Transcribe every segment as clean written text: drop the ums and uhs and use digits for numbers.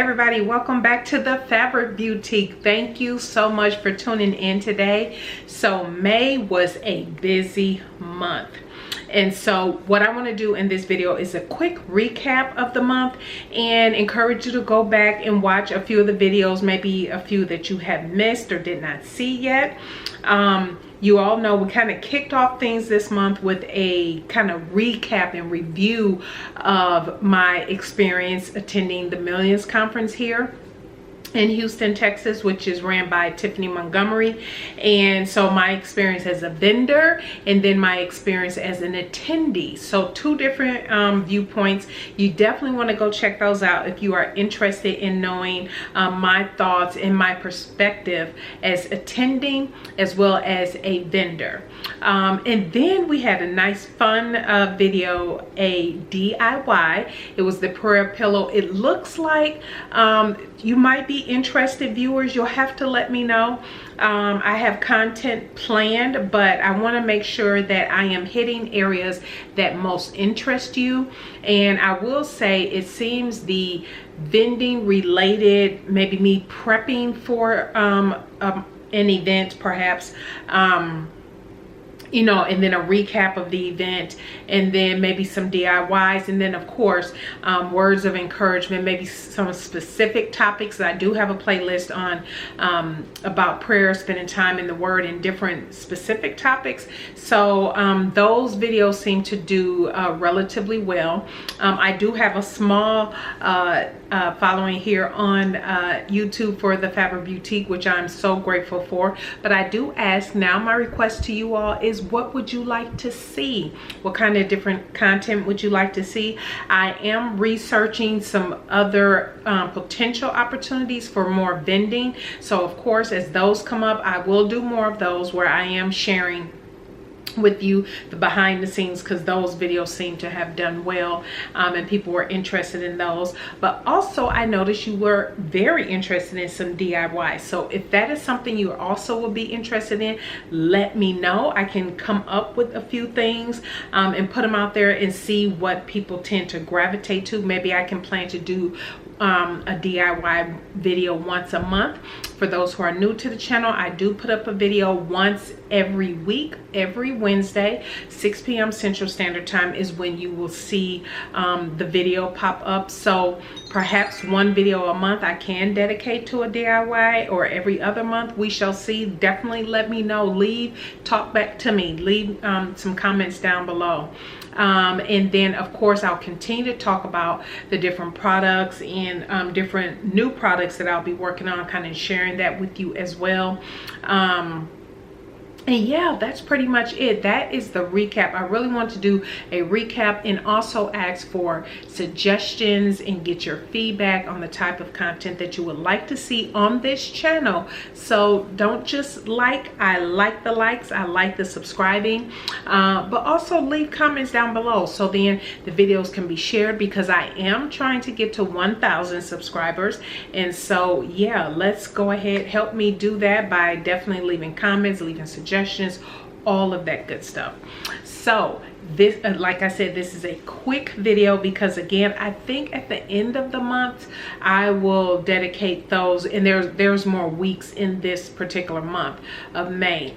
everybody, welcome back to the Fabric Beautique. Thank you so much for tuning in today. So May was a busy month, and so what I want to do in this video is a quick recap of the month and encourage you to go back and watch a few of the videos, maybe a few that you have missed or did not see yet. You all know we kind of kicked off things this month with a kind of recap and review of my experience attending the Millions Conference here in Houston, Texas, which is ran by Tiffany Montgomery. And so my experience as a vendor and then my experience as an attendee. So two different viewpoints. You definitely want to go check those out if you are interested in knowing my thoughts and my perspective as attending as well as a vendor. And then we had a nice fun video, a DIY. It was the prayer pillow. It looks like you might be interested, viewers. You'll have to let me know. I have content planned, but I want to make sure that I am hitting areas that most interest you. And I will say it seems the vending related, maybe me prepping for an event perhaps, you know, and then a recap of the event, and then maybe some DIYs, and then of course words of encouragement, maybe some specific topics. I do have a playlist on about prayer, spending time in the Word, and different specific topics. So those videos seem to do relatively well. I do have a small following here on YouTube for the Fabric Beautique, which I'm so grateful for. But I do ask now, my request to you all is, what would you like to see? What kind of different content would you like to see? I am researching some other potential opportunities for more vending. So of course, as those come up, I will do more of those where I am sharing with you the behind the scenes, because those videos seem to have done well and people were interested in those. But also I noticed you were very interested in some DIY. So if that is something you also will be interested in, let me know. I can come up with a few things and put them out there and see what people tend to gravitate to. Maybe I can plan to do a DIY video once a month. For those who are new to the channel, I do put up a video once every week. Every Wednesday, 6 p.m. Central Standard Time is when you will see the video pop up. So perhaps one video a month I can dedicate to a DIY, or every other month. We shall see. Definitely let me know. Talk back to me. Leave some comments down below. And then of course I'll continue to talk about the different products and different new products that I'll be working on, kind of sharing that with you as well. And yeah, that's pretty much it. That is the recap. I really want to do a recap and also ask for suggestions and get your feedback on the type of content that you would like to see on this channel. So don't just I like the likes, I like the subscribing, but also leave comments down below so then the videos can be shared, because I am trying to get to 1,000 subscribers. And so yeah, let's go ahead, help me do that by definitely leaving comments, leaving suggestions, all of that good stuff. So this, like I said, this is a quick video because again, I think at the end of the month I will dedicate those, and there's more weeks in this particular month of May.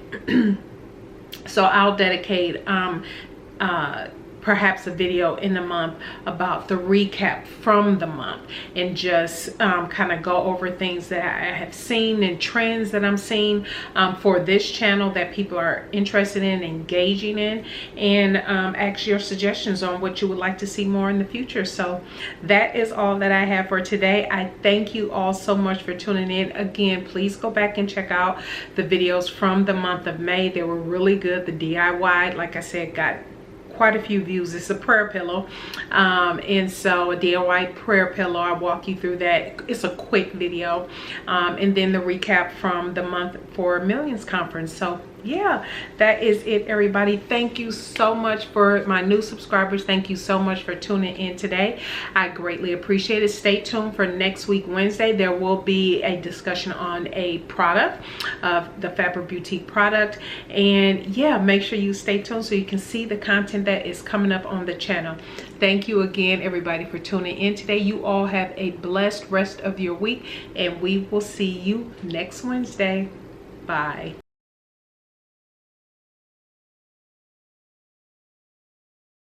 So I'll dedicate perhaps a video in the month about the recap from the month, and just kind of go over things that I have seen and trends that I'm seeing for this channel that people are interested in, engaging in, and ask your suggestions on what you would like to see more in the future. So that is all that I have for today. I thank you all so much for tuning in. Again, please go back and check out the videos from the month of May. They were really good. The DIY, like I said, got quite a few views. It's a prayer pillow, and so a DIY prayer pillow. I'll walk you through that. It's a quick video, and then the recap from the month for Millions Conference. So yeah, that is it, everybody. Thank you so much for my new subscribers. Thank you so much for tuning in today. I greatly appreciate it. Stay tuned for next week, Wednesday. There will be a discussion on a product, of the Fabric Beautique product. And yeah, make sure you stay tuned so you can see the content that is coming up on the channel. Thank you again, everybody, for tuning in today. You all have a blessed rest of your week, and we will see you next Wednesday. Bye.